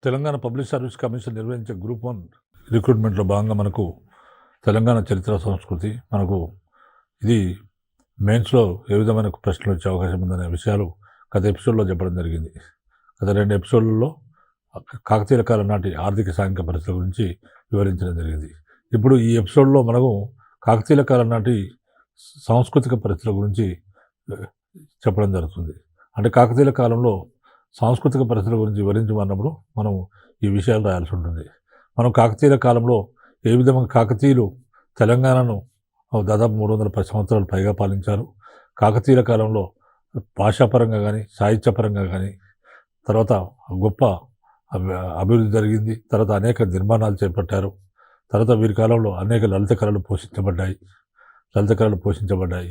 Telangana public service commission నిర్వహించే group 1 రిక్రూట్మెంట్లో భాగంగా మనకు తెలంగాణ చరిత్ర సంస్కృతి మనకు ఇది మెయిన్స్లో ఏ విధమైన ప్రశ్నలు వచ్చే అవకాశం ఉందనే విషయాలు గత ఎపిసోడ్లో చెప్పడం జరిగింది. గత 2 ఎపిసోడ్లలో కాకతీయుల కాలం నాటి ఆర్థిక సాంఘిక పరిస్థితుల గురించి వివరించడం జరిగింది. ఇప్పుడు ఈ ఎపిసోడ్లో మనము కాకతీయుల కాలం నాటి సాంస్కృతిక పరిస్థితుల గురించి చెప్పడం జరుగుతుంది. అంటే కాకతీయుల కాలంలో సాంస్కృతిక పరిస్థితుల గురించి వివరించమన్నప్పుడు మనం ఈ విషయాలు రాయాల్సి ఉంటుంది. మనం కాకతీయుల కాలంలో ఏ విధంగా కాకతీయులు తెలంగాణను దాదాపు 310 సంవత్సరాలు పైగా పాలించారు. కాకతీయుల కాలంలో భాషాపరంగా కానీ సాహిత్యపరంగా కానీ తర్వాత గొప్ప అభివృద్ధి జరిగింది. తర్వాత అనేక నిర్మాణాలు చేపట్టారు. తర్వాత వీరి కాలంలో అనేక లలిత కళలు పోషించబడ్డాయి.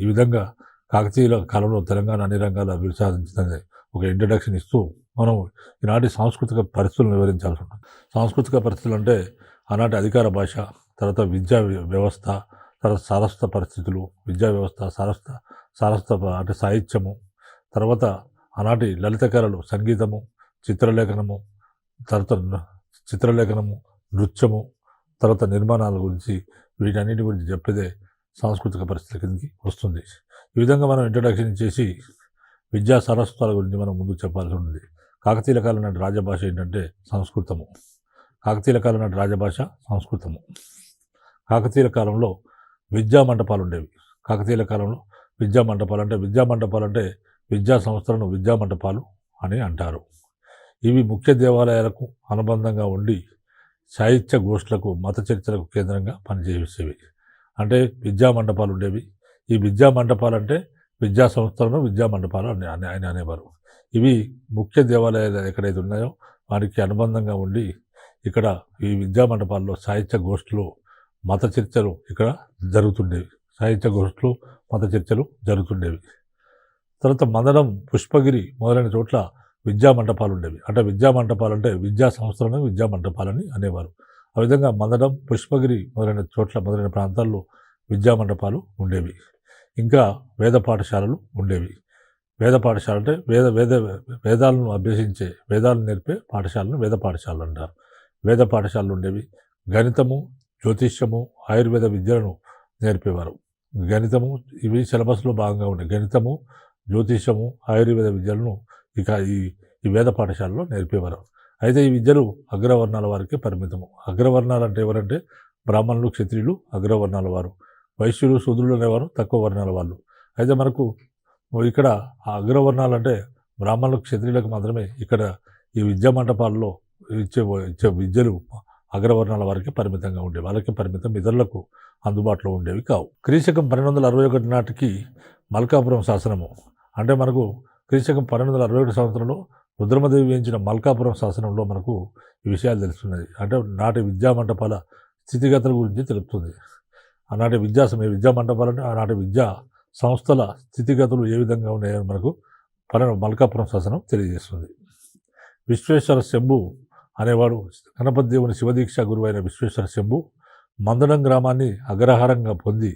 ఈ విధంగా కాకతీయుల కాలంలో తెలంగాణ అన్ని రంగాల అభివృద్ధి సాధించిందని ఒక ఇంట్రడక్షన్ ఇస్తూ మనం ఈనాటి సాంస్కృతిక పరిస్థితులను వివరించాల్సి ఉంటుంది. సాంస్కృతిక పరిస్థితులు అంటే ఆనాటి అధికార భాష, తర్వాత విద్యా వ్యవస్థ, తర్వాత సారస్వత పరిస్థితులు, విద్యా వ్యవస్థ, సారస్వత అంటే సాహిత్యము, తర్వాత ఆనాటి లలిత కళలు, సంగీతము, చిత్రలేఖనము, నృత్యము, తర్వాత నిర్మాణాల గురించి వీటన్నిటి గురించి చెప్పేదే సాంస్కృతిక పరిస్థితుల కిందకి వస్తుంది. ఈ విధంగా మనం ఇంట్రడక్షన్ చేసి విద్యా సారస్వతాల గురించి మనం ముందు చెప్పాల్సి ఉంటుంది. కాకతీయుల కాలం నాటి రాజభాష ఏంటంటే సంస్కృతము. కాకతీయుల కాలం నాటి రాజభాష సంస్కృతము. కాకతీయుల కాలంలో విద్యా మంటపాలు ఉండేవి. కాకతీయుల కాలంలో విద్యా మంటపాలు అంటే విద్యా సంస్థలను విద్యా మంటపాలు అని అంటారు. ఇవి ముఖ్య దేవాలయాలకు అనుబంధంగా ఉండి సాహిత్య గోష్ఠులకు, మత చర్చలకు కేంద్రంగా పనిచేసేవి. అంటే విద్యా మంటపాలు ఉండేవి. ఈ విద్యా మంటపాలు అంటే విద్యా సంస్థలను విద్యా మంటపాలు అని అనేవారు. ఇవి ముఖ్య దేవాలయాలు ఎక్కడైతే ఉన్నాయో వారికి అనుబంధంగా ఉండి ఇక్కడ ఈ విద్యా మంటపాల్లో సాహిత్య గోష్ఠులు, మత చర్చలు ఇక్కడ జరుగుతుండేవి. తర్వాత మందడం, పుష్పగిరి మొదలైన చోట్ల విద్యా మంటపాలు ఉండేవి. అంటే విద్యా మంటపాలు అంటే విద్యా సంస్థలను విద్యా మంటపాలని అనేవారు. ఆ విధంగా మందడం, పుష్పగిరి మొదలైన ప్రాంతాల్లో విద్యా మంటపాలు ఉండేవి. ఇంకా వేద పాఠశాలలు ఉండేవి. వేద పాఠశాల అంటే వేదాలను అభ్యసించే, వేదాలను నేర్పే పాఠశాలను వేద పాఠశాలలు అంటారు. వేద పాఠశాలలు ఉండేవి. గణితము, జ్యోతిష్యము, ఆయుర్వేద విద్యలను నేర్పేవారు. గణితము ఇవి సిలబస్లో భాగంగా ఉండే గణితము, జ్యోతిష్యము, ఆయుర్వేద విద్యలను ఇక ఈ వేద పాఠశాలలో నేర్పేవారు. అయితే ఈ విద్యలు అగ్రవర్ణాల వారికి పరిమితము. అగ్రవర్ణాలు అంటే ఎవరంటే బ్రాహ్మణులు, క్షత్రియులు అగ్రవర్ణాల వారు, వైశ్యులు, శూద్రులు అనేవారు తక్కువ వర్ణాల వాళ్ళు. అయితే మనకు ఇక్కడ ఆ అగ్రవర్ణాలు అంటే బ్రాహ్మణులకు, క్షత్రియులకు మాత్రమే ఇక్కడ ఈ విద్యా మంటపాల్లో ఇచ్చే విద్యలు అగ్రవర్ణాల వారికి పరిమితంగా ఉండేవి. వాళ్ళకి పరిమితం, ఇతరులకు అందుబాటులో ఉండేవి కావు. క్రీశకం 1261 నాటికి మల్కాపురం శాసనము అంటే మనకు క్రీశకం 1261 సంవత్సరంలో రుద్రమదేవి వేయించిన మల్కాపురం శాసనంలో మనకు ఈ విషయాలు తెలుస్తున్నది. అంటే నాటి విద్యా మంటపాల స్థితిగతుల గురించి తెలుపుతుంది. ఆనాటి విద్యా మంటపాలంటే ఆనాటి విద్యా సంస్థల స్థితిగతులు ఏ విధంగా ఉన్నాయని మనకు మల్కాపురం శాసనం తెలియజేస్తుంది. విశ్వేశ్వర శంభు అనేవాడు గణపతి దేవుని శివదీక్ష గురువు అయిన విశ్వేశ్వర శంభు మందడం గ్రామాన్ని అగ్రహారంగా పొంది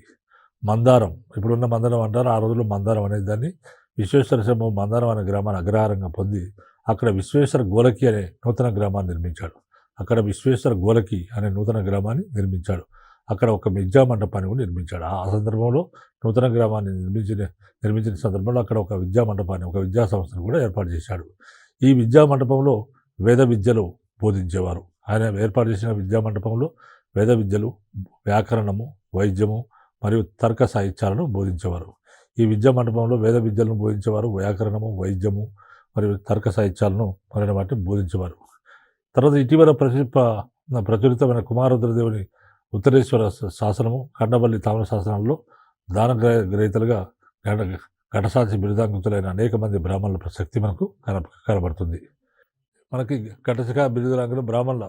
మందారం, ఇప్పుడున్న మందరం అంటారు, ఆ రోజుల్లో మందారం అనే దాన్ని, విశ్వేశ్వర శంభు మందారం అనే గ్రామాన్ని అగ్రహారంగా పొంది అక్కడ విశ్వేశ్వర గోలకి అనే నూతన గ్రామాన్ని నిర్మించాడు. అక్కడ ఒక విద్యా మంటపాన్ని కూడా నిర్మించాడు. ఆ సందర్భంలో నూతన గ్రామాన్ని నిర్మించిన సందర్భంలో అక్కడ ఒక విద్యా మంటపాన్ని, ఒక విద్యా సంస్థను కూడా ఏర్పాటు చేశాడు. ఈ విద్యా మంటపంలో వేద విద్యలు బోధించేవారు. ఆయన ఏర్పాటు చేసిన విద్యా మంటపంలో వేద విద్యలు, వ్యాకరణము, వైద్యము మరియు తర్క సాహిత్యాలను బోధించేవారు. ఈ విద్యా మంటపంలో వేద విద్యలను బోధించేవారు, వ్యాకరణము, వైద్యము మరియు తర్క సాహిత్యాలను మొదలైన వాటిని బోధించేవారు. తర్వాత ఇటీవల ప్రచురితమైన కుమారరుద్రదేవుని ఉత్తరేశ్వర శాసనము, కండబల్లి తామ్ర శాసనాల్లో దాన గ్రహీతలుగా ఘటసాచి బిరుదాంకితులైన అనేక మంది బ్రాహ్మణుల ప్రసక్తి మనకు కనబడుతుంది. మనకి ఘటసక బిరుదాంకులు బ్రాహ్మణుల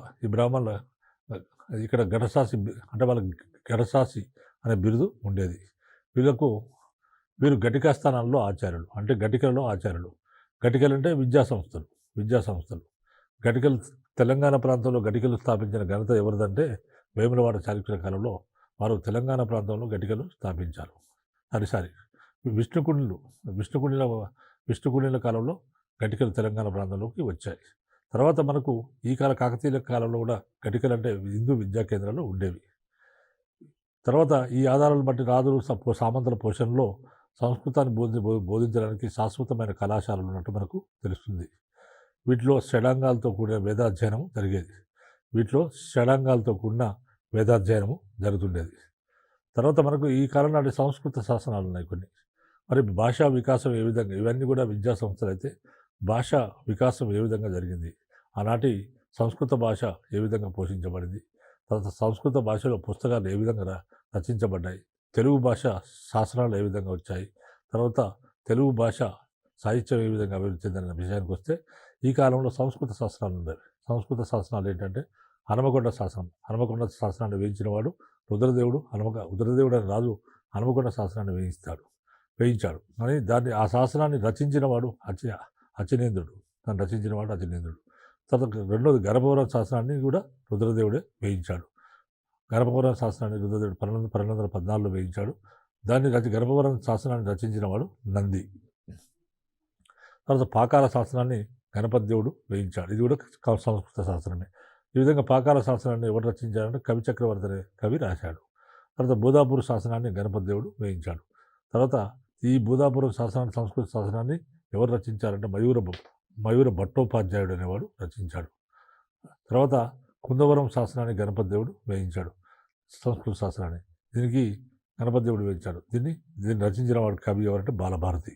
ఇక్కడ ఘటసాచి అంటే వాళ్ళకి ఘటసాచి అనే బిరుదు ఉండేది. వీరు ఘటికా స్థానాల్లో ఆచార్యులు, అంటే ఘటికలలో ఆచార్యులు. ఘటికలు అంటే విద్యా సంస్థలు. ఘటికలు తెలంగాణ ప్రాంతంలో ఘటికలు స్థాపించిన ఘనత ఎవరిదంటే వేములవాడ చాళుక్యుల కాలంలో వారు తెలంగాణ ప్రాంతంలో ఘటికలు స్థాపించారు. విష్ణుకుండిల కాలంలో ఘటికలు తెలంగాణ ప్రాంతంలోకి వచ్చాయి. తర్వాత మనకు ఈ కాకతీయుల కాలంలో కూడా ఘటికలు అంటే హిందూ విద్యా కేంద్రాలు ఉండేవి. తర్వాత ఈ ఆధారాలను బట్టి రాజులు సామంతుల పోషణలో సంస్కృతాన్ని బోధించడానికి శాశ్వతమైన కళాశాలలు ఉన్నట్టు మనకు తెలుస్తుంది. వీటిలో షడాంగాలతో కూడిన వేదాధ్యయనం జరిగేది. వేదాధ్యయనము జరుగుతుండేది. తర్వాత మనకు ఈ కాలం నాటి సంస్కృత శాసనాలు ఉన్నాయి కొన్ని. మరి భాషా వికాసం ఏ విధంగా, ఇవన్నీ కూడా విద్యా సంస్థలు అయితే భాషా వికాసం ఏ విధంగా జరిగింది, ఆనాటి సంస్కృత భాష ఏ విధంగా పోషించబడింది, తర్వాత సంస్కృత భాషలో పుస్తకాలు ఏ విధంగా రచించబడ్డాయి, తెలుగు భాష శాసనాలు ఏ విధంగా వచ్చాయి, తర్వాత తెలుగు భాష సాహిత్యం ఏ విధంగా అభివృద్ధి చెందిన విషయానికి వస్తే ఈ కాలంలో సంస్కృత శాసనాలు ఉండేవి. సంస్కృత శాసనాలు ఏంటంటే హనుమకొండ శాసనం. హనుమకొండ శాసనాన్ని వేయించిన వాడు రుద్రదేవుడు. రుద్రదేవుడు అనే రాజు హనుమకొండ శాసనాన్ని వేయించాడు. కానీ ఆ శాసనాన్ని రచించిన వాడు అచినేంద్రుడు. తర్వాత రెండోది గర్భవరం శాసనాన్ని కూడా రుద్రదేవుడే వేయించాడు. గర్భవరం శాసనాన్ని రుద్రదేవుడు 1214లో వేయించాడు. గర్భవరం శాసనాన్ని రచించిన వాడు నంది. తర్వాత పాకాల శాసనాన్ని గణపతి దేవుడు వేయించాడు. ఇది కూడా సంస్కృత శాస్త్రమే. ఈ విధంగా పాకాల శాసనాన్ని ఎవరు రచించారంటే కవి చక్రవర్తి అనే కవి రాశాడు. తర్వాత బూదాపూర్ శాసనాన్ని గణపతి దేవుడు వేయించాడు. తర్వాత ఈ బూదాపురం శాసనాన్ని, సంస్కృత శాసనాన్ని ఎవరు రచించారంటే మయూర భట్టోపాధ్యాయుడు అనేవాడు రచించాడు. తర్వాత కుందవరం శాసనాన్ని గణపతి దేవుడు వేయించాడు. సంస్కృత శాసనాన్ని దీనికి గణపతి దేవుడు వేయించాడు. దీన్ని రచించిన వాడు కవి ఎవరంటే బాలభారతి.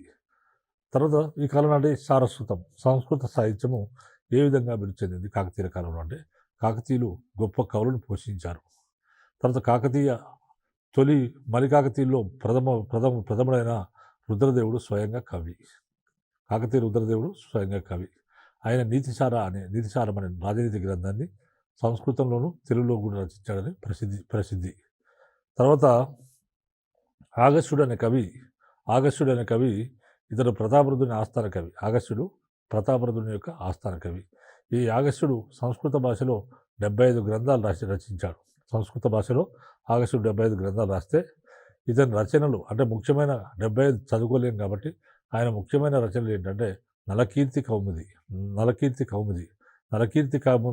తర్వాత ఈ కాలం నాటి సారస్వతం, సంస్కృత సాహిత్యము ఏ విధంగా అభివృద్ధి చెందింది కాకతీయుల కాలంలో అంటే కాకతీయులు గొప్ప కవులను పోషించారు. తర్వాత తొలి మలికాకతీయుల్లో ప్రథముడైన రుద్రదేవుడు స్వయంగా కవి. కాకతీయ రుద్రదేవుడు స్వయంగా కవి. ఆయన నీతిసారం అనే రాజనీతి గ్రంథాన్ని సంస్కృతంలోనూ తెలుగులో కూడా రచించాడని ప్రసిద్ధి. తర్వాత ఆగస్త్యుడు అనే కవి ఇతడు ప్రతాపరుద్రుని ఆస్థాన కవి. ఆగస్త్యుడు ప్రతాపరుద్రుని యొక్క ఆస్థాన కవి. ఈ ఆగస్త్యుడు సంస్కృత భాషలో 75 గ్రంథాలు రచించాడు. సంస్కృత భాషలో ఆగస్త్యుడు 75 గ్రంథాలు రాస్తే ఇతని రచనలు అంటే ముఖ్యమైన 75 చదువుకోలేం కాబట్టి ఆయన ముఖ్యమైన రచనలు ఏంటంటే నలకీర్తి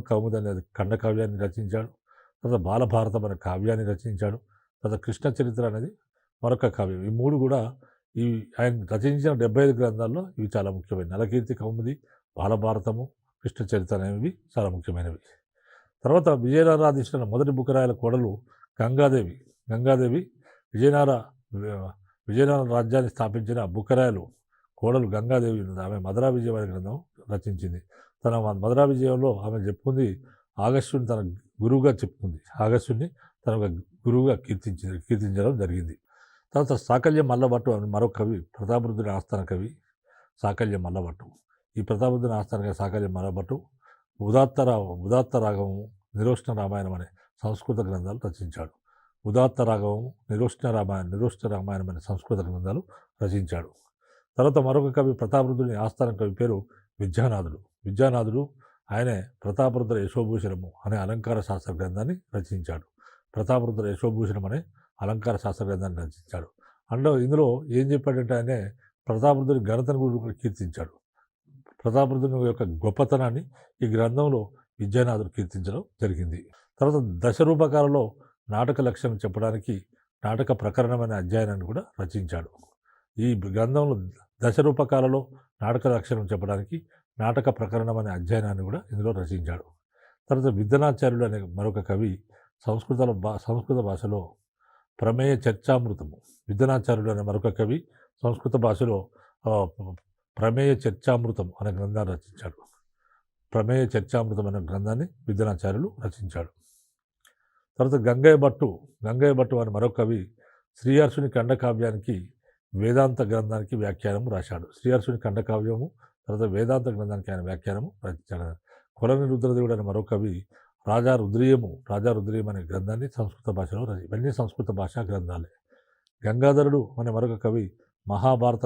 కౌముది అనేది ఖండకావ్యాన్ని రచించాడు. తర్వాత బాలభారతం అనే కావ్యాన్ని రచించాడు. తర్వాత కృష్ణ చరిత్ర అనేది మరొక కావ్యం. ఈ మూడు కూడా ఆయన రచించిన 75 గ్రంథాల్లో ఇవి చాలా ముఖ్యమైనవి. నలకీర్తి కౌముది, బాలభారతము, కృష్ణ చరిత్ర అనేవి చాలా ముఖ్యమైనవి. తర్వాత విజయనగరాధీశులైన మొదటి బుక్కరాయల కోడలు గంగాదేవి విజయనగర రాజ్యాన్ని స్థాపించిన బుక్కరాయలు కోడలు గంగాదేవి ఆమె మధురా విజయం అనే గ్రంథం రచించింది. తన మధురా విజయంలో ఆమె చెప్పుకుంది ఆగస్త్యుని తన గురువుగా చెప్పుకుంది. ఆగస్త్యుని తన గురువుగా కీర్తించడం జరిగింది. తర్వాత సాకల్య మల్లభట్టు అని మరొక కవి, ప్రతాపరుద్రుని ఆస్థాన కవి సాకల్య మల్లభట్టు. ఈ ప్రతాపరుద్రుని ఆస్థాన కవి సాకల్య మల్లభట్టు ఉదాత్త రాగము, నిరోష్ణ రామాయణం అనే సంస్కృత గ్రంథాలు రచించాడు. ఉదాత్త రాగము, నిరోష్ణ రామాయణం అనే సంస్కృత గ్రంథాలు రచించాడు. తర్వాత మరొక కవి ప్రతాపరుద్రుని ఆస్థాన కవి పేరు విద్యానాథుడు. ఆయనే ప్రతాపరుద్ర యశోభూషణము అనే అలంకార శాస్త్ర గ్రంథాన్ని రచించాడు. ప్రతాపరుద్ర యశోభూషణం అనే అలంకార శాస్త్ర గ్రంథాన్ని రచించాడు. ఇందులో ఏం చెప్పాడంటే ఆయనే ప్రతాపరుద్రుని ఘనతను కూడా కీర్తించాడు. ప్రతాపరుద్రుని యొక్క గొప్పతనాన్ని ఈ గ్రంథంలో విద్యానాథుడు కీర్తించడం జరిగింది. తర్వాత దశరూపకాలలో నాటక లక్ష్యం చెప్పడానికి నాటక ప్రకరణం అనే అధ్యయనాన్ని కూడా రచించాడు. ఈ గ్రంథంలో దశరూపకాలలో నాటక లక్షణం చెప్పడానికి నాటక ప్రకరణం అనే అధ్యయనాన్ని కూడా ఇందులో రచించాడు. తర్వాత విద్యనాచార్యుడు అనే మరొక కవి సంస్కృత భాషలో ప్రమేయ చర్చామృతము. విద్యనాచార్యుడు అనే మరొక కవి సంస్కృత భాషలో ప్రమేయ చర్చామృతం అనే గ్రంథాన్ని రచించాడు. ప్రమేయ చర్చామృతం అనే గ్రంథాన్ని విద్యనాచార్యులు రచించాడు. తర్వాత గంగయ్య భట్టు అనే మరొక కవి శ్రీహర్షుని ఖండకావ్యానికి వేదాంత గ్రంథానికి వ్యాఖ్యానం రాశాడు. శ్రీహర్షుని ఖండకావ్యము తర్వాత వేదాంత గ్రంథానికి ఆయన వ్యాఖ్యానము రచించాడు. కొలని రుద్రదేవుడు అనే మరొక కవి రాజా రుద్రీయం అనే గ్రంథాన్ని సంస్కృత భాషలో ఇవన్నీ సంస్కృత భాషా గ్రంథాలే. గంగాధరుడు అనే మరొక కవి మహాభారత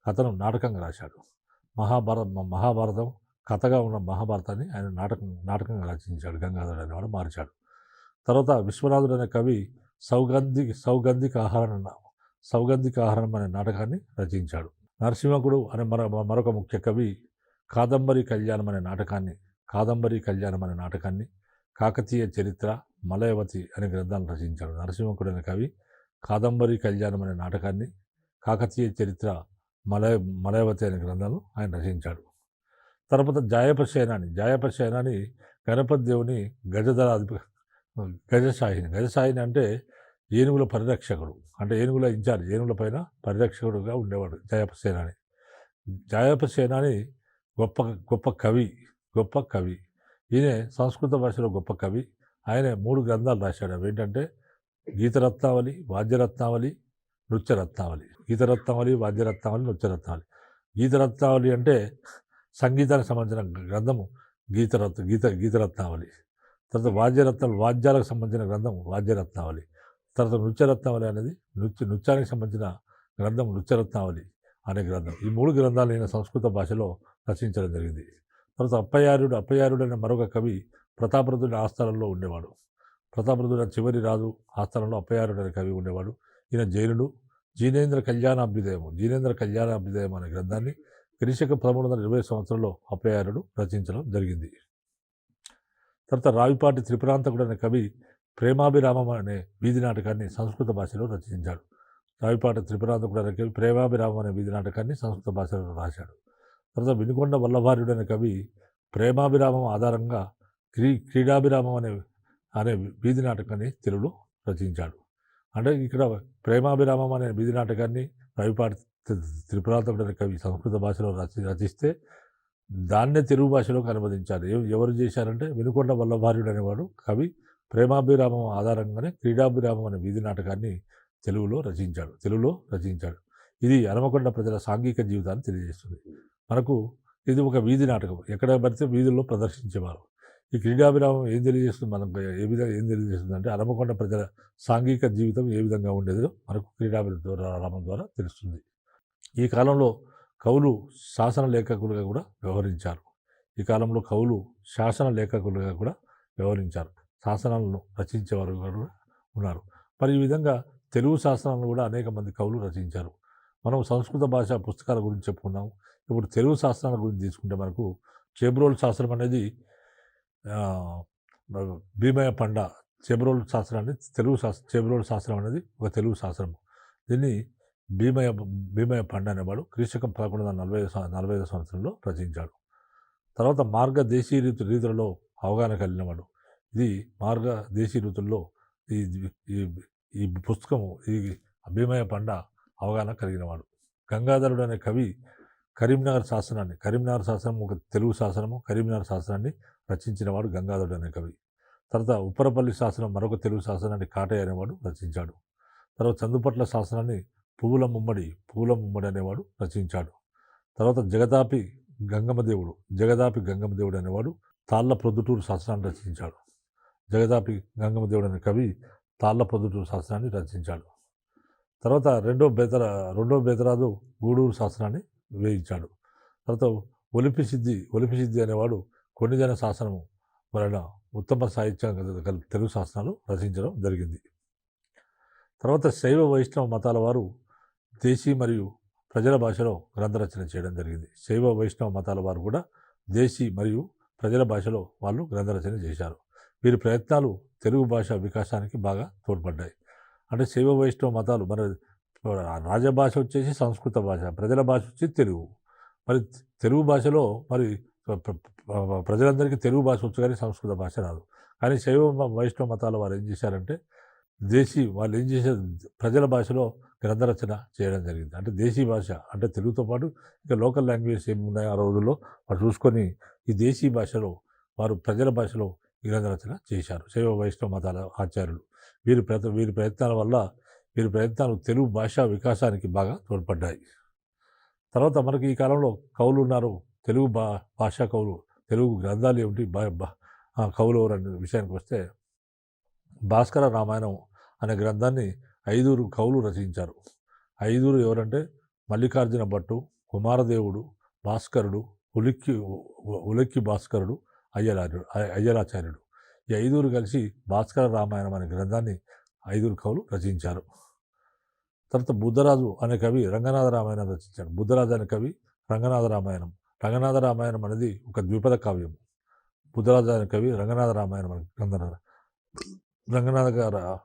కథను నాటకంగా రాశాడు. మహాభారతం కథగా ఉన్న మహాభారతాన్ని ఆయన నాటకంగా రచించాడు. గంగాధరుడు అనేవాడు మార్చాడు. తర్వాత విశ్వనాథుడు అనే కవి సౌగంధిక ఆహారం అనే నాటకాన్ని రచించాడు. నరసింహకుడు అనే మరొక ముఖ్య కవి కాదంబరి కళ్యాణం అనే నాటకాన్ని కాదంబరి కళ్యాణం అనే నాటకాన్ని, కాకతీయ చరిత్ర, మలయవతి అనే గ్రంథాలను రచించాడు. నరసింహకుడు అనే కవి కాదంబరి కళ్యాణం అనే నాటకాన్ని, కాకతీయ చరిత్ర, మలయవతి అనే గ్రంథాలను ఆయన రచించాడు. తర్వాత జాయప సేనాని గణపతి దేవుని గజసాయిని అంటే ఏనుగుల పరిరక్షకుడు, అంటే ఏనుగుల ఇన్ఛార్జ్, ఏనుగుల పైన పరిరక్షకుడుగా ఉండేవాడు జాయప సేనాని గొప్ప గొప్ప కవి. ఈయన సంస్కృత భాషలో గొప్ప కవి. ఆయన 3 గ్రంథాలు రాశాడు. అవి ఏంటంటే గీతరత్నావళి, వాద్యరత్నావళి, నృత్యరత్నావళి. గీతరత్నావళి అంటే సంగీతానికి సంబంధించిన గ్రంథము గీతరత్నావళి. తర్వాత వాద్యాలకు సంబంధించిన గ్రంథం వాద్యరత్నావళి. తర్వాత నృత్యరత్నావళి అనేది నృత్యానికి సంబంధించిన గ్రంథం నృత్యరత్నావళి అనే గ్రంథం. ఈ 3 గ్రంథాలు ఈయన సంస్కృత భాషలో రచించడం జరిగింది. తర్వాత అప్పయారుడు అనే మరొక కవి ప్రతాపరుద్రుడి ఆస్థానంలో ఉండేవాడు. ప్రతాపరుద్రుడి చివరి రాజు ఆస్థానంలో అప్పయారుడు అనే కవి ఉండేవాడు. ఈయన జైనుడు. జీనేంద్ర కళ్యాణాభ్యుదయం అనే గ్రంథాన్ని క్రీశక 1320 సంవత్సరంలో అప్పయారుడు రచించడం జరిగింది. తర్వాత రావిపాటి త్రిపురాంతకుడు అనే కవి ప్రేమాభిరామం అనే వీధి నాటకాన్ని సంస్కృత భాషలో రచించాడు. రావిపాటి త్రిపురాంతకుడు అనే కవి ప్రేమాభిరామం అనే వీధి నాటకాన్ని సంస్కృత భాషలో రాశాడు. తర్వాత వినుకొండ వల్లభార్యుడు అనే కవి ప్రేమాభిరామం ఆధారంగా క్రీడాభిరామం అనే వీధి నాటకాన్ని తెలుగులో రచించాడు. అంటే ఇక్కడ ప్రేమాభిరామం అనే వీధి నాటకాన్ని రావిపాటి త్రిపురాంతకుడు అనే కవి సంస్కృత భాషలో రచిస్తే దాన్నే తెలుగు భాషలోకి అనువదించారు. ఎవరు చేశారంటే వినుకొండ వల్లభార్యుడు అనేవాడు కవి ప్రేమాభిరామం ఆధారంగానే క్రీడాభిరామం అనే వీధి నాటకాన్ని తెలుగులో రచించాడు. ఇది హనుమకొండ ప్రజల సాంఘిక జీవితాన్ని తెలియజేస్తుంది. మనకు ఇది ఒక వీధి నాటకం, ఎక్కడ పడితే వీధుల్లో ప్రదర్శించేవారు. ఈ క్రీడాభిరామం ఏం తెలియజేస్తుంది, ఏం తెలియజేస్తుంది అంటే హనుమకొండ ప్రజల సాంఘిక జీవితం ఏ విధంగా ఉండేదో మనకు క్రీడాభిరామం ద్వారా తెలుస్తుంది. ఈ కాలంలో కవులు శాసన లేఖకులుగా కూడా వ్యవహరించారు. శాసనాలను రచించేవారు కూడా ఉన్నారు. మరి ఈ విధంగా తెలుగు శాసనాలను కూడా అనేక మంది కవులు రచించారు. మనం సంస్కృత భాష పుస్తకాల గురించి చెప్పుకున్నాము. ఇప్పుడు తెలుగు శాస్త్రాల గురించి తీసుకుంటే మనకు చేబ్రోలు శాస్త్రం అనేది భీమయ్య పండ చేబ్రోలు శాస్త్రాన్ని చేబ్రోలు శాస్త్రం అనేది ఒక తెలుగు శాస్త్రం. దీన్ని భీమయ్య పండ అనేవాడు క్రీశకం 1145 సంవత్సరంలో రచించాడు. తర్వాత మార్గదేశీ రీతులలో అవగాహన కలిగినవాడు. ఇది మార్గదేశీ రీతుల్లో ఈ పుస్తకము ఈ భీమయ్య పండ అవగాహన కలిగినవాడు. గంగాధరుడు అనే కవి కరీంనగర్ శాసనం ఒక తెలుగు శాసనము. కరీంనగర్ శాసనాన్ని రచించినవాడు గంగాధరుడు అనే కవి. తర్వాత ఉప్పరపల్లి శాసనం మరొక తెలుగు శాసనాన్ని కాటయ్య అనేవాడు రచించాడు. తర్వాత చందుపట్ల శాసనాన్ని పువ్వుల ముమ్మడి అనేవాడు రచించాడు. తర్వాత జగదాపి గంగమదేవుడు అనేవాడు తాళ్ళ ప్రొద్దుటూరు శాసనాన్ని రచించాడు. జగదాపి గంగమదేవుడు అనే కవి తాళ్ళ ప్రొద్దుటూరు శాసనాన్ని రచించాడు. తర్వాత రెండో బేతరాజు గూడూరు శాసనాన్ని వేయించాడు. తర్వాత ఒలిపిసిద్ధి అనేవాడు కొన్నిజన శాసనము వలన ఉత్తమ సాహిత్యం తెలుగు శాసనాలు రచించడం జరిగింది. తర్వాత శైవ వైష్ణవ మతాల వారు దేశీ మరియు ప్రజల భాషలో గ్రంథరచన చేయడం జరిగింది. శైవ వైష్ణవ మతాల వారు కూడా దేశీ మరియు ప్రజల భాషలో వాళ్ళు గ్రంథరచన చేశారు. వీరి ప్రయత్నాలు తెలుగు భాష వికాసానికి బాగా తోడ్పడ్డాయి. అంటే శైవ వైష్ణవ మతాలు మన రాజభాష వచ్చేసి సంస్కృత భాష, ప్రజల భాష వచ్చి తెలుగు. మరి తెలుగు భాషలో మరి ప్రజలందరికీ తెలుగు భాష వచ్చు కానీ సంస్కృత భాష రాదు. కానీ శైవ వైష్ణవ మతాల వారు ఏం చేశారంటే వాళ్ళు ఏం చేశారు, ప్రజల భాషలో గ్రంథరచన చేయడం జరిగింది. అంటే దేశీ భాష అంటే తెలుగుతో పాటు ఇంకా లోకల్ లాంగ్వేజ్ ఏమి ఉన్నాయో ఆ రోజుల్లో వారు చూసుకొని ఈ దేశీ భాషలో వారు ప్రజల భాషలో గ్రంథరచన చేశారు శైవ వైష్ణవ మతాల ఆచార్యులు. వీరి ప్రయత్నాలు తెలుగు భాషా వికాసానికి బాగా తోడ్పడ్డాయి. తర్వాత మనకి ఈ కాలంలో కవులు ఉన్నారు, తెలుగు భాషా కవులు. తెలుగు గ్రంథాలు ఏమిటి, కవులు అనే విషయానికి వస్తే భాస్కర రామాయణం అనే గ్రంథాన్ని 5 కవులు రచించారు. 5 ఎవరంటే మల్లికార్జున భట్టు, కుమారదేవుడు, భాస్కరుడు, ఉలక్కి భాస్కరుడు, అయ్యలాచార్యుడు. ఈ 5 కలిసి భాస్కర రామాయణం అనే గ్రంథాన్ని 5 కవులు రచించారు. తర్వాత బుద్ధరాజు అనే కవి రంగనాథ రామాయణం రచించాడు. బుద్ధరాజు అనే కవి రంగనాథ రామాయణం రంగనాథ రామాయణం అనేది ఒక ద్విపద కావ్యం. బుద్ధరాజు అనే కవి రంగనాథ రామాయణం అని రంగనాథ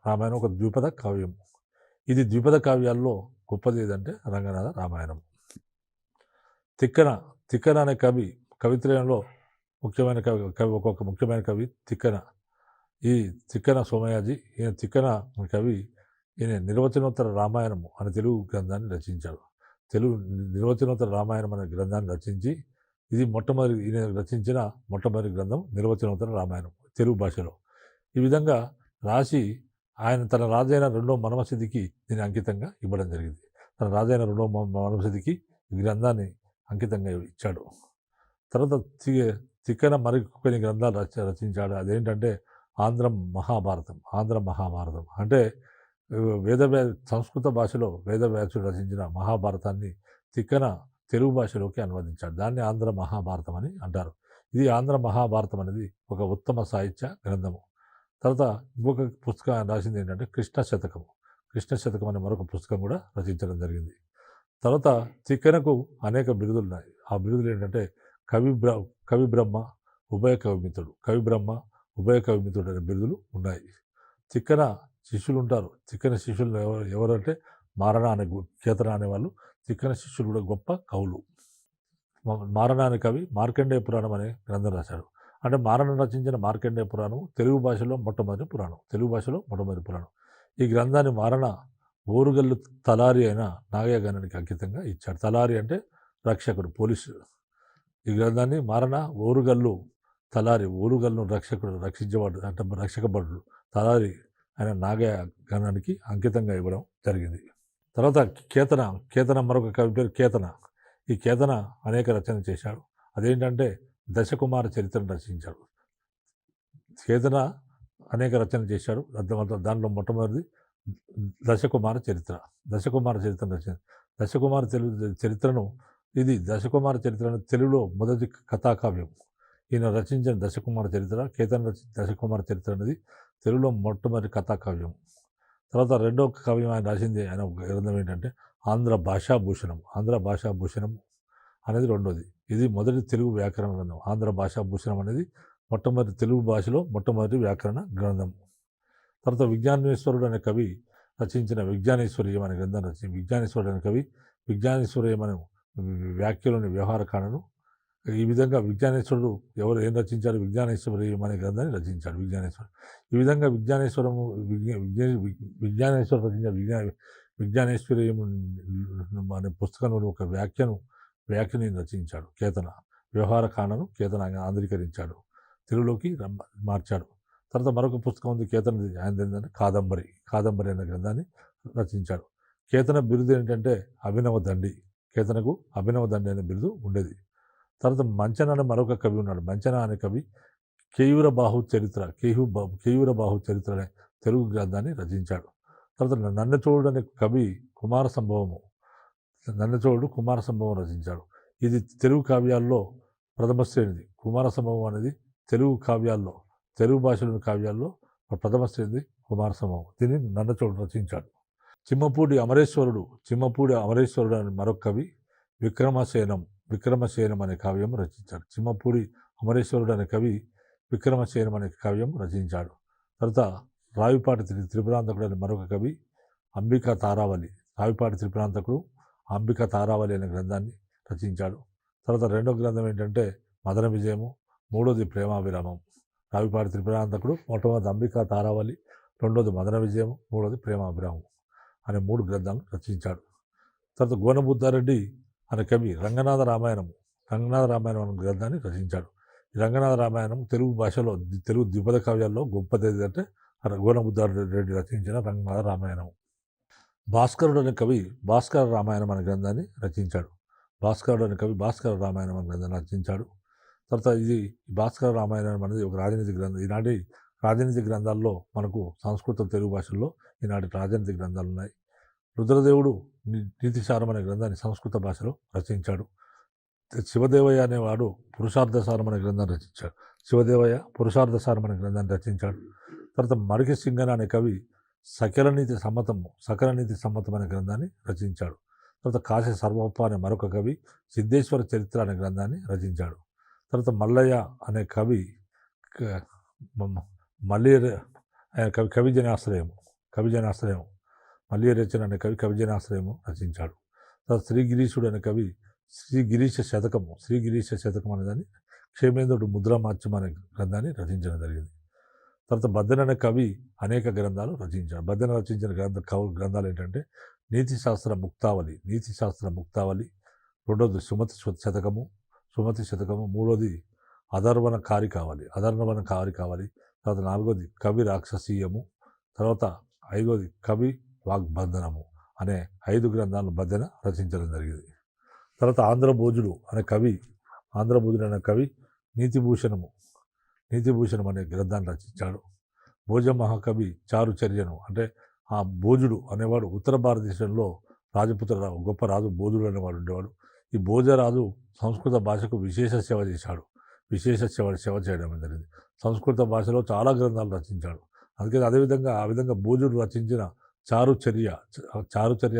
రామాయణం ఒక ద్విపద కావ్యం. ఇది ద్విపద కావ్యాల్లో గొప్పది ఏదంటే రంగనాథ రామాయణం. తిక్కన అనే కవిత్రయంలో ముఖ్యమైన ఒక్కొక్క ముఖ్యమైన కవి తిక్కన. ఈ తిక్కన సోమయాజి, ఈయన తిక్కన కవి, ఈయన నిర్వచనోత్తర రామాయణము అనే తెలుగు గ్రంథాన్ని రచించాడు. నిర్వచనోత్తర రామాయణం అనే గ్రంథాన్ని రచించి, ఇది ఈయన రచించిన మొట్టమొదటి గ్రంథం నిర్వచనోత్తర రామాయణం తెలుగు భాషలో. ఈ విధంగా రాసి ఆయన తన రాజైన రెండో మనమసిద్ధికి దీన్ని అంకితంగా ఇవ్వడం జరిగింది. తన రాజైన రెండో మనమసిద్ధికి ఈ గ్రంథాన్ని అంకితంగా ఇచ్చాడు. తర్వాత తిక్కన మరికొన్ని గ్రంథాలు రచించాడు. అదేంటంటే ఆంధ్ర మహాభారతం అంటే సంస్కృత భాషలో వేదవ్యాసుడు రచించిన మహాభారతాన్ని తిక్కన తెలుగు భాషలోకి అనువదించాడు. దాన్ని ఆంధ్ర మహాభారతం అని అంటారు. ఇది ఆంధ్ర మహాభారతం అనేది ఒక ఉత్తమ సాహిత్య గ్రంథము. తర్వాత ఇంకొక పుస్తకం రాసింది ఏంటంటే కృష్ణ శతకం అనే మరొక పుస్తకం కూడా రచించడం జరిగింది. తర్వాత తిక్కనకు అనేక బిరుదులు ఉన్నాయి. ఆ బిరుదులు ఏంటంటే కవి బ్రహ్మ, ఉభయ కవిమిత్రుడు అనే బిరుదులు ఉన్నాయి. తిక్కన శిష్యులు ఉంటారు. తిక్కన శిష్యులు ఎవరంటే మారణ అనే కేతన అనేవాళ్ళు తిక్కన శిష్యులు కూడా గొప్ప కవులు. మారణ అనే కవి మార్కండేయ పురాణం అనే గ్రంథం రాశాడు. అంటే మారణ రచించిన మార్కండేయ పురాణం తెలుగు భాషలో మొట్టమొదటి పురాణం. ఈ గ్రంథాన్ని మారణ ఓరుగల్లు తలారి అయిన నాగయ్య గణానికి అంకితంగా ఇచ్చాడు. తలారి అంటే రక్షకుడు, పోలీసు. ఈ గ్రంథాన్ని మారణ ఓరుగల్లును రక్షించేవాడు అంటే రక్షకబడు తలారి ఆయన నాగయ్య గణానికి అంకితంగా ఇవ్వడం జరిగింది. తర్వాత కేతన మరొక కవి పేరు కేతన. ఈ కేతన అనేక రచనలు చేశాడు. అదేంటంటే దశకుమార చరిత్రను రచించాడు. కేతన అనేక రచనలు చేశాడు. దాంట్లో మొట్టమొదటిది దశకుమార చరిత్రను రచించాడు. దశకుమార చరిత్రను తెలుగులో మొదటి కథాకావ్యం. ఈయన రచించిన కేతన దశకుమార చరిత్ర అనేది తెలుగులో మొట్టమొదటి కథాకావ్యం. తర్వాత రెండో కావ్యం ఆయన రాసింది ఆయన గ్రంథం ఏంటంటే ఆంధ్ర భాషాభూషణం అనేది రెండోది. ఇది మొదటి తెలుగు వ్యాకరణ గ్రంథం. ఆంధ్ర భాషాభూషణం అనేది మొట్టమొదటి తెలుగు భాషలో మొట్టమొదటి వ్యాకరణ గ్రంథం. తర్వాత విజ్ఞానేశ్వరుడు అనే కవి రచించిన విజ్ఞానేశ్వర్యం అనే గ్రంథం విజ్ఞానేశ్వరుడు అనే కవి విజ్ఞానేశ్వర్యం అనే వ్యాఖ్యలోని వ్యవహారకాండను ఈ విధంగా విజ్ఞానేశ్వరుడు ఏం రచించారు? విజ్ఞానేశ్వర్యం అనే గ్రంథాన్ని రచించాడు విజ్ఞానేశ్వరుడు. ఈ విధంగా విజ్ఞానేశ్వరుడు రచించిన విజ్ఞానేశ్వర్యం అనే పుస్తకంలో ఒక వ్యాఖ్యని రచించాడు. కేతన వ్యవహారకాండను కేతన ఆంధ్రీకరించాడు, తెలుగులోకి మార్చాడు. తర్వాత మరొక పుస్తకం ఉంది కేతనది, ఆయన ఏంటంటే కాదంబరి అనే గ్రంథాన్ని రచించాడు. కేతన బిరుదు ఏంటంటే అభినవ దండి. కేతనకు అభినవ దండి అనే బిరుదు ఉండేది. తర్వాత మంచన అనే మరొక కవి ఉన్నాడు. మంచన అనే కవి కేయూర బాహు చరిత్ర అనే తెలుగు గ్రంథాన్ని రచించాడు. తర్వాత నన్నచోడు అనే కవి కుమార సంభవం రచించాడు. ఇది తెలుగు కావ్యాల్లో ప్రథమ శ్రేణిది. కుమార సంభవం అనేది తెలుగు భాషలోని కావ్యాల్లో ప్రథమ శ్రేణిది కుమార సంభవం. దీన్ని నన్నచోడు రచించాడు. చిమ్మపూడి అమరేశ్వరుడు అనే మరొక కవి విక్రమసేనం అనే కావ్యం రచించాడు. చిమ్మపూడి అమరేశ్వరుడు అనే కవి విక్రమసేనం అనే కావ్యం రచించాడు. తర్వాత రావిపాటి త్రిపురాంతకుడు అనే మరొక కవి అంబికా తారావళి అనే గ్రంథాన్ని రచించాడు. తర్వాత రెండో గ్రంథం ఏంటంటే మదన విజయము, మూడోది ప్రేమావిరామం. రావిపాటి త్రిపురాంతకుడు మొట్టమొదటి అంబికా తారావళి, రెండోది మదన విజయము, మూడోది ప్రేమావిరామం అనే 3 గ్రంథాలు రచించాడు. తర్వాత గోనబుద్ధారెడ్డి అనే కవి రంగనాథ రామాయణం అనే గ్రంథాన్ని రచించాడు. ఈ రంగనాథ రామాయణం తెలుగు భాషలో తెలుగు ద్విపద కావ్యాల్లో గొప్పది అంటే గోనబుద్ధారెడ్డి రచించిన రంగనాథ రామాయణం. భాస్కరుడు అనే కవి భాస్కర రామాయణం అనే గ్రంథాన్ని రచించాడు. భాస్కర రామాయణం అనే గ్రంథాన్ని రచించాడు. తర్వాత ఇది భాస్కర రామాయణం అనేది ఒక రాజనీతి గ్రంథం. ఈనాటి రాజనీతి గ్రంథాల్లో మనకు సంస్కృత తెలుగు భాషల్లో ఈనాటి రాజనీతి గ్రంథాలు ఉన్నాయి. రుద్రదేవుడు నీతిసారం అనే గ్రంథాన్ని సంస్కృత భాషలో రచించాడు. శివదేవయ్య అనేవాడు పురుషార్థసారం అనే గ్రంథాన్ని రచించాడు. తర్వాత మరికి సింగన అనే కవి సకలనీతి సమ్మతం అనే గ్రంథాన్ని రచించాడు. తర్వాత కాశీ సర్వప్ప అనే మరొక కవి సిద్ధేశ్వర చరిత్ర అనే గ్రంథాన్ని రచించాడు. తర్వాత మల్లయ్య అనే కవి మళ్ళీ కవిజనాశ్రయము మళ్ళీ రచన అనే కవి కవిజనాశ్రయము రచించాడు. తర్వాత శ్రీగిరీశుడు అనే కవి శ్రీగిరీశ శతకం అనేదాన్ని క్షేమేంద్రుడు ముద్రామాత్యం అనే గ్రంథాన్ని రచించడం జరిగింది. తర్వాత బద్దెన అనే కవి అనేక గ్రంథాలు రచించాడు. బద్దెన రచించిన గ్రంథాలు ఏంటంటే నీతి శాస్త్ర ముక్తావళి, రెండోది సుమతి శతకము, మూడోది అధర్వణ కారి కావాలి, తర్వాత నాలుగోది కవి రాక్షసీయము, తర్వాత ఐదోది కవి వాగ్బంధనము అనే 5 గ్రంథాలను బద్దెన రచించడం జరిగింది. తర్వాత ఆంధ్రభోజుడు అనే కవి నీతిభూషణం అనే గ్రంథాన్ని రచించాడు. భోజ మహాకవి చారుచర్యను, అంటే ఆ భోజుడు అనేవాడు ఉత్తర భారతదేశంలో రాజపుత్ర గొప్ప రాజు భోజుడు అనేవాడు ఉండేవాడు. ఈ భోజరాజు సంస్కృత భాషకు విశేష సేవ చేయడం జరిగింది. సంస్కృత భాషలో చాలా గ్రంథాలు రచించాడు. అందుకని ఆ విధంగా భోజుడు రచించిన చారుచర్య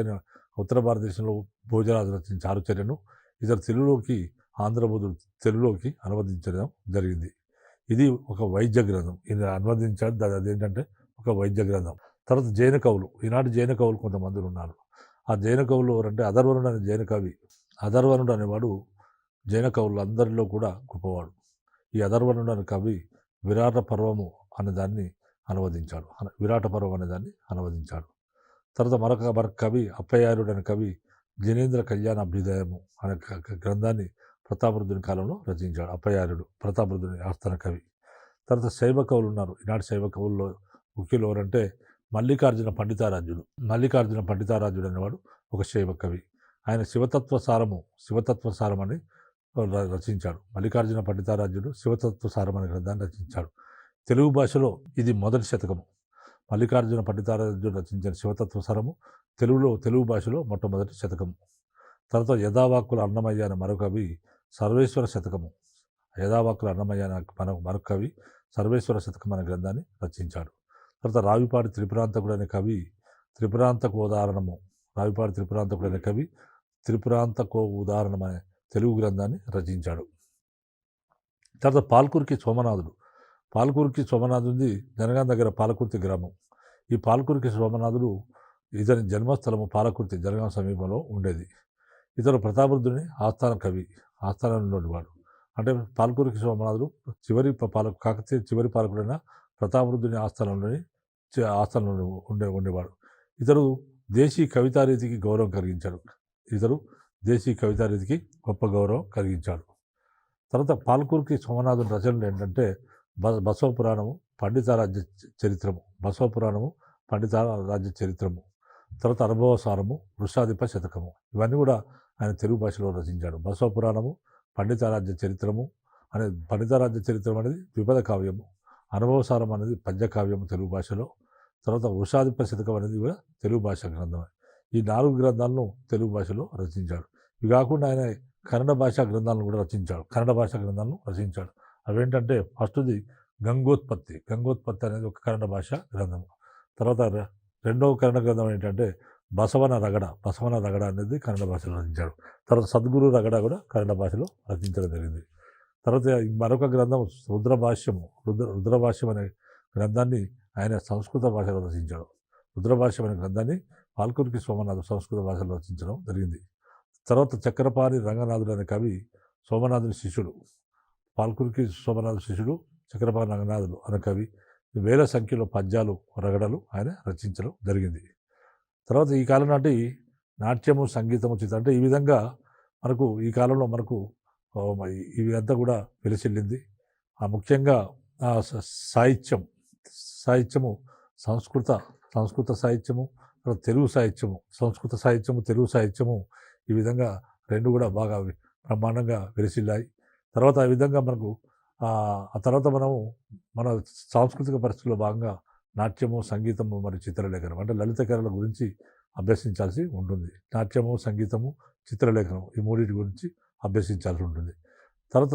అనే ఉత్తర భారతదేశంలో భోజరాజు రచించిన చారుచర్యను ఆంధ్రభోజుడు తెలుగులోకి అనువదించడం జరిగింది. ఇది ఒక వైద్య గ్రంథం. ఇది అనువదించాడు. అదేంటంటే ఒక వైద్య గ్రంథం. తర్వాత జైన కవులు, ఈనాటి జైన కవులు కొంతమంది ఉన్నారు. ఆ జైన కవులు ఎవరంటే అధర్వణుడు అనే జైన కవి. అధర్వణుడు అనేవాడు జైన కవులు అందరిలో కూడా గొప్పవాడు. ఈ అధర్వణుడు అనే కవి విరాట పర్వము అనేదాన్ని అనువదించాడు. తర్వాత మరొక కవి అప్పయారుడు అనే కవి జనేంద్ర కళ్యాణ అభ్యుదయము అనే గ్రంథాన్ని ప్రతాపరుద్రుని కాలంలో రచించాడు. అప్పయారుడు ప్రతాపరుద్రుని ఆస్థాన కవి. తర్వాత శైవ కవులు ఉన్నారు. ఈనాటి శైవ కవుల్లో ముఖ్యులు ఎవరంటే మల్లికార్జున పండితారాజ్యుడు అనేవాడు ఒక శైవ కవి. ఆయన శివతత్వ సారం అని రచించాడు. మల్లికార్జున పండితారాజ్యుడు శివతత్వ సారం అనే గ్రంథాన్ని రచించాడు. తెలుగు భాషలో ఇది మొదటి శతకము. మల్లికార్జున పండితారాజ్యుడు రచించిన శివతత్వ సారము తెలుగు భాషలో మొట్టమొదటి శతకము. తర్వాత యథావాక్కుల అన్నమయ్య అనే మరొక కవి సర్వేశ్వర శతకము. మరొక కవి సర్వేశ్వర శతకం అనే గ్రంథాన్ని రచించాడు. తర్వాత రావిపాటి త్రిపురాంతకుడు అనే కవి త్రిపురాంతకు ఉదాహరణం అనే తెలుగు గ్రంథాన్ని రచించాడు. తర్వాత పాల్కురికి సోమనాథుడి జనగాం దగ్గర పాలకుర్తి గ్రామం. ఈ పాల్కురికి సోమనాథుడు ఇతని జన్మస్థలము పాలకుర్తి జనగాం సమీపంలో ఉండేది. ఇతను ప్రతాపరుద్రుని ఆస్థానంలో ఉండేవాడు. అంటే పాల్కురికి సోమనాథుడు కాకతీయ చివరి పాలకుడైన ప్రతాపరుద్రుని ఆస్థానంలో ఉండేవాడు. ఇతడు దేశీ కవితారీతికి గొప్ప గౌరవం కలిగించాడు. తర్వాత పాల్కురికి సోమనాథుని రచనలు ఏంటంటే బసవ పురాణము, పండితారాజ్య చరిత్రము, తర్వాత అనుభవసారము, వృషాధిప శతకము, ఇవన్నీ కూడా ఆయన తెలుగు భాషలో రచించాడు. బసవ పురాణము, పండితారాజ్య చరిత్రం అనేది ద్విపద కావ్యము, అనుభవసారం అనేది పద్యకావ్యము తెలుగు భాషలో, తర్వాత వృషాధిప శతకం అనేది కూడా తెలుగు భాష గ్రంథమే. ఈ 4 గ్రంథాలను తెలుగు భాషలో రచించాడు. ఇవి కాకుండా ఆయన కన్నడ భాషా గ్రంథాలను రచించాడు. అవేంటంటే ఫస్ట్ది గంగోత్పత్తి అనేది ఒక కన్నడ భాషా గ్రంథము. తర్వాత రెండవ కన్నడ గ్రంథం ఏంటంటే బసవన రగడ అనేది కన్నడ భాషలో రచించాడు. తర్వాత సద్గురు రగడ కూడా కన్నడ భాషలో రచించడం జరిగింది. తర్వాత మరొక గ్రంథం రుద్రభాష్యం అనే గ్రంథాన్ని ఆయన సంస్కృత భాషలో రచించాడు. రుద్రభాష్యం అనే గ్రంథాన్ని పాల్కురికి సోమనాథుడు సంస్కృత భాషలో రచించడం జరిగింది. తర్వాత చక్రపాణి రంగనాథుడు అనే కవి సోమనాథుని శిష్యుడు. పాల్కురికి సోమనాథుడు శిష్యుడు చక్రపాణి రంగనాథుడు అనే కవి వేల సంఖ్యలో పద్యాలు రగడలు ఆయన రచించడం జరిగింది. తర్వాత ఈ కాలం నాటి నాట్యము, సంగీతము, చిత్రం అంటే ఈ విధంగా మనకు ఈ కాలంలో ఇవి అంతా కూడా వెలిసిల్లింది. ముఖ్యంగా సాహిత్యము సంస్కృత సాహిత్యము, తెలుగు సాహిత్యము, సంస్కృత సాహిత్యము, తెలుగు సాహిత్యము ఈ విధంగా రెండు కూడా బాగా బ్రహ్మాండంగా వెలిసిల్లాయి. తర్వాత ఆ విధంగా ఆ తర్వాత మనము మన సాంస్కృతిక పరిస్థితుల్లో భాగంగా నాట్యము, సంగీతము మరియు చిత్రలేఖనం అంటే లలిత కళల గురించి అభ్యసించాల్సి ఉంటుంది. నాట్యము, సంగీతము, చిత్రలేఖనం ఈ మూడింటి గురించి అభ్యసించాల్సి ఉంటుంది. తర్వాత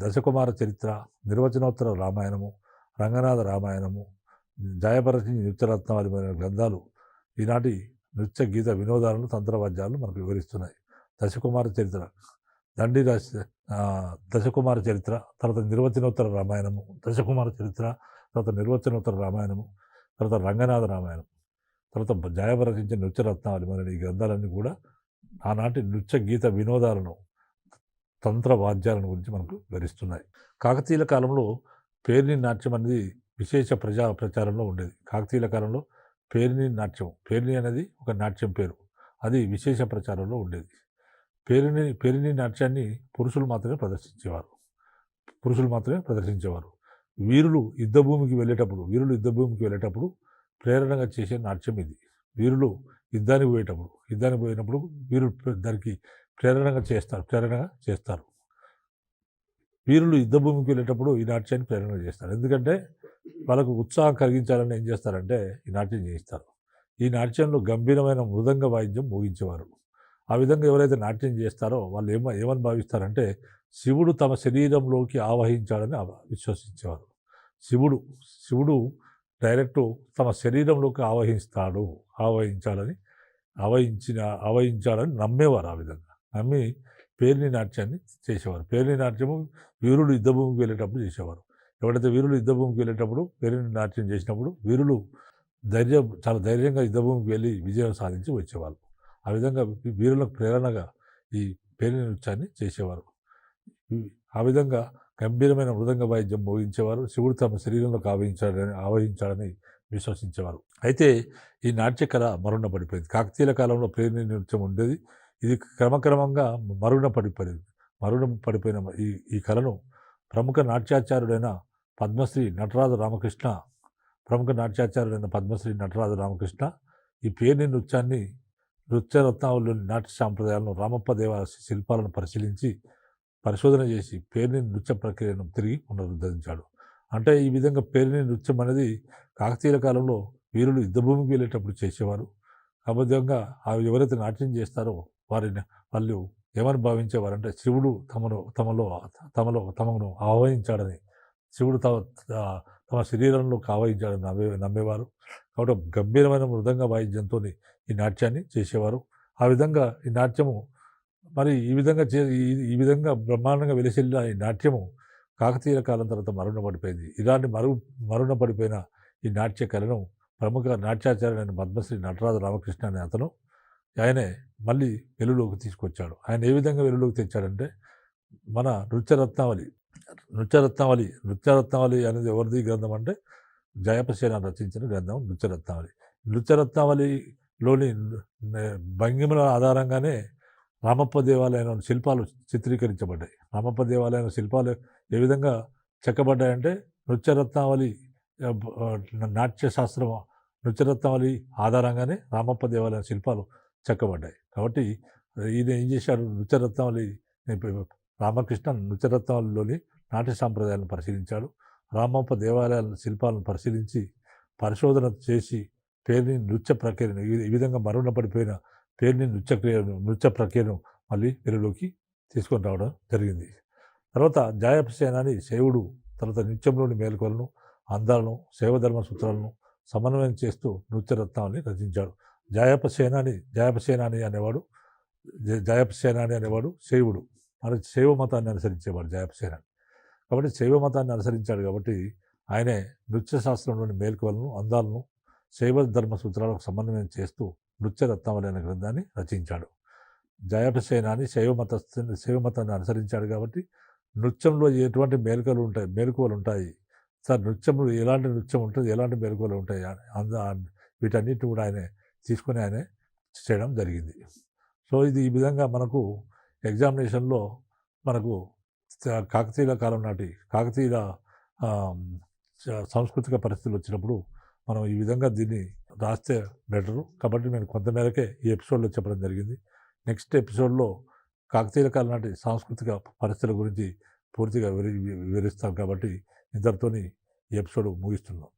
దశకుమార చరిత్ర, నిర్వచనోత్తర రామాయణము, రంగనాథ రామాయణము, జయభరతి నిత్యరత్నావళి గ్రంథాలు ఈనాటి నృత్య గీత వినోదాలను తంత్రవాద్యాలను మనకు వివరిస్తున్నాయి. దశకుమార చరిత్ర, దండి రాశి దశకుమార చరిత్ర, తర్వాత నిర్వచనోత్తర రామాయణము, దశకుమార చరిత్ర, తర్వాత నిర్వచనోత్తర రామాయణము, తర్వాత రంగనాథ రామాయణం, తర్వాత జాయవ రచించిన నృత్యరత్నావళి మొదలైన ఈ గ్రంథాలన్నీ కూడా ఆనాటి నృత్య గీత వినోదాలను తంత్ర వాద్యాలను గురించి మనకు వివరిస్తున్నాయి. కాకతీయుల కాలంలో పేరిణి నాట్యం అనేది విశేష ప్రచారంలో ఉండేది. కాకతీయుల కాలంలో పేరిణి నాట్యం, పేరిణి అనేది ఒక నాట్యం పేరు, అది విశేష ప్రచారంలో ఉండేది. పేరిణి నాట్యాన్ని పురుషులు మాత్రమే ప్రదర్శించేవారు. వీరులు యుద్ధభూమికి వెళ్ళేటప్పుడు ప్రేరణగా చేసే నాట్యం ఇది. వీరులు యుద్ధానికి పోయినప్పుడు వీరులు దానికి ప్రేరణగా చేస్తారు. వీరులు యుద్ధభూమికి వెళ్ళేటప్పుడు ఈ నాట్యాన్ని ప్రేరణ చేస్తారు. ఎందుకంటే వాళ్ళకు ఉత్సాహం కలిగించాలని ఏం చేస్తారంటే ఈ నాట్యం చేయిస్తారు. ఈ నాట్యంలో గంభీరమైన మృదంగ వాయిద్యం మోగించేవారు. ఆ విధంగా ఎవరైతే నాట్యం చేస్తారో వాళ్ళు ఏమని భావిస్తారంటే శివుడు తమ శరీరంలోకి ఆవహించాడని విశ్వసించేవారు. శివుడు డైరెక్ట్ తమ శరీరంలోకి ఆవహించాడని నమ్మేవారు. ఆ విధంగా నమ్మి పేరిణి నాట్యాన్ని చేసేవారు. పేరిణి నాట్యము వీరులు యుద్ధభూమికి వెళ్ళేటప్పుడు చేసేవారు. ఎవరైతే వీరులు యుద్ధభూమికి వెళ్ళేటప్పుడు పేరిణి నాట్యం చేసినప్పుడు వీరులు చాలా ధైర్యంగా యుద్ధభూమికి వెళ్ళి విజయం సాధించి వచ్చేవాళ్ళు. ఆ విధంగా వీరులకు ప్రేరణగా ఈ పేరిణి నృత్యాన్ని చేసేవారు. ఆ విధంగా గంభీరమైన మృదంగ వాయిద్యం మోగించేవారు. శివుడు తమ శరీరంలోకి ఆవహించాడని విశ్వసించేవారు. అయితే ఈ నాట్యకళ మరుగున పడిపోయింది. కాకతీయుల కాలంలో పేరిణి నృత్యం ఉండేది. ఇది క్రమక్రమంగా మరుగున పడిపోయిన ఈ కళను ప్రముఖ నాట్యాచార్యుడైన పద్మశ్రీ నటరాజు రామకృష్ణ ఈ పేరిణి నృత్యాన్ని నృత్యరత్నావళిలోని నాట్య సాంప్రదాయాలను రామప్ప దేవాలయ శిల్పాలను పరిశోధన చేసి పేరిణి నృత్య ప్రక్రియను తిరిగి పునరుద్ధరించాడు. అంటే ఈ విధంగా పేరిణి నృత్యం అనేది కాకతీయుల కాలంలో వీరులు యుద్ధభూమికి వెళ్ళేటప్పుడు చేసేవారు. ఆ విధంగా ఎవరైతే నాట్యం చేస్తారో వాళ్ళు ఏమని భావించేవారంటే శివుడు తమను ఆవహించాడని, శివుడు తమ శరీరంలోకి ఆవహించాడని నమ్మేవారు. కాబట్టి గంభీరమైన మృదంగ వాయిద్యంతో ఈ నాట్యాన్ని చేసేవారు. ఆ విధంగా ఈ నాట్యము మరి ఈ విధంగా బ్రహ్మాండంగా వెలిసిల్లిన ఈ నాట్యము కాకతీయుల కాలం తర్వాత మరుగున పడిపోయింది. ఇలాంటి మరుగున పడిపోయిన ఈ నాట్య కళను ప్రముఖ నాట్యాచార్యుడైన పద్మశ్రీ నటరాజు రామకృష్ణ అనే అతను ఆయనే మళ్ళీ వెలుగులోకి తీసుకొచ్చాడు. ఆయన ఏ విధంగా వెలుగులోకి తెచ్చాడంటే మన నృత్యరత్నావళి అనేది ఎవరిది గ్రంథం అంటే జయపసేన రచించిన గ్రంథం నృత్యరత్నావళిలోని భంగిమల ఆధారంగానే రామప్ప దేవాలయంలోని శిల్పాలు చిత్రీకరించబడ్డాయి. రామప్ప దేవాలయం శిల్పాలు ఏ విధంగా చెక్కబడ్డాయంటే నృత్యరత్నావళి నాట్యశాస్త్రం నృత్యరత్నావళి ఆధారంగానే రామప్ప దేవాలయం శిల్పాలు చెక్కబడ్డాయి. కాబట్టి ఈయన ఏం చేశాడు, రామకృష్ణ నృత్యరత్నావళిలోని నాట్య సాంప్రదాయాలను పరిశీలించాడు. రామప్ప దేవాలయాల శిల్పాలను పరిశీలించి పరిశోధన చేసి పేరిణి నృత్య ప్రక్రియను ఈ విధంగా మరుగున పడిపోయిన పేరిణి నృత్య ప్రక్రియను మళ్ళీ వెలుగులోకి తీసుకొని రావడం జరిగింది. తర్వాత జాయపసేనాని శైవుడు తర్వాత నృత్యంలోని మేలుకొలను, అందాలను, శైవధర్మ సూత్రాలను సమన్వయం చేస్తూ నృత్యరత్నావళిని రచించాడు. జాయపసేనాని అనేవాడు శైవుడు, మరి శైవ మతాన్ని అనుసరించేవాడు జాయపసేనాని. కాబట్టి శైవ మతాన్ని అనుసరించాడు కాబట్టి ఆయనే నృత్యశాస్త్రంలోని మేలుకొలను, అందాలను, శైవ ధర్మ సూత్రాలకు సమన్వయం చేస్తూ నృత్యరత్నావళి అనే గ్రంథాన్ని రచించాడు. జాయపసేనాని శైవ మతాన్ని అనుసరించాడు కాబట్టి నృత్యంలో ఎటువంటి మేలుకలు ఉంటాయి సార్, నృత్యంలో ఎలాంటి నృత్యం ఉంటుంది, ఎలాంటి మెలకువలు ఉంటాయి, వీటన్నిటిని కూడా ఆయనే తీసుకొని ఆయనే చేయడం జరిగింది. సో ఇది ఈ విధంగా మనకు ఎగ్జామినేషన్లో మనకు కాకతీయుల కాలం నాటి కాకతీయుల సాంస్కృతిక పరిస్థితులు వచ్చినప్పుడు మనం ఈ విధంగా దీన్ని రాస్తే బెటరు. కాబట్టి నేను కొంతమేరకే ఈ ఎపిసోడ్లో చెప్పడం జరిగింది. నెక్స్ట్ ఎపిసోడ్లో కాకతీయుల కాలం నాటి సాంస్కృతిక పరిస్థితుల గురించి పూర్తిగా వివరిస్తాం. కాబట్టి ఇంతటితోని ఈ ఎపిసోడ్ ముగిస్తున్నాం.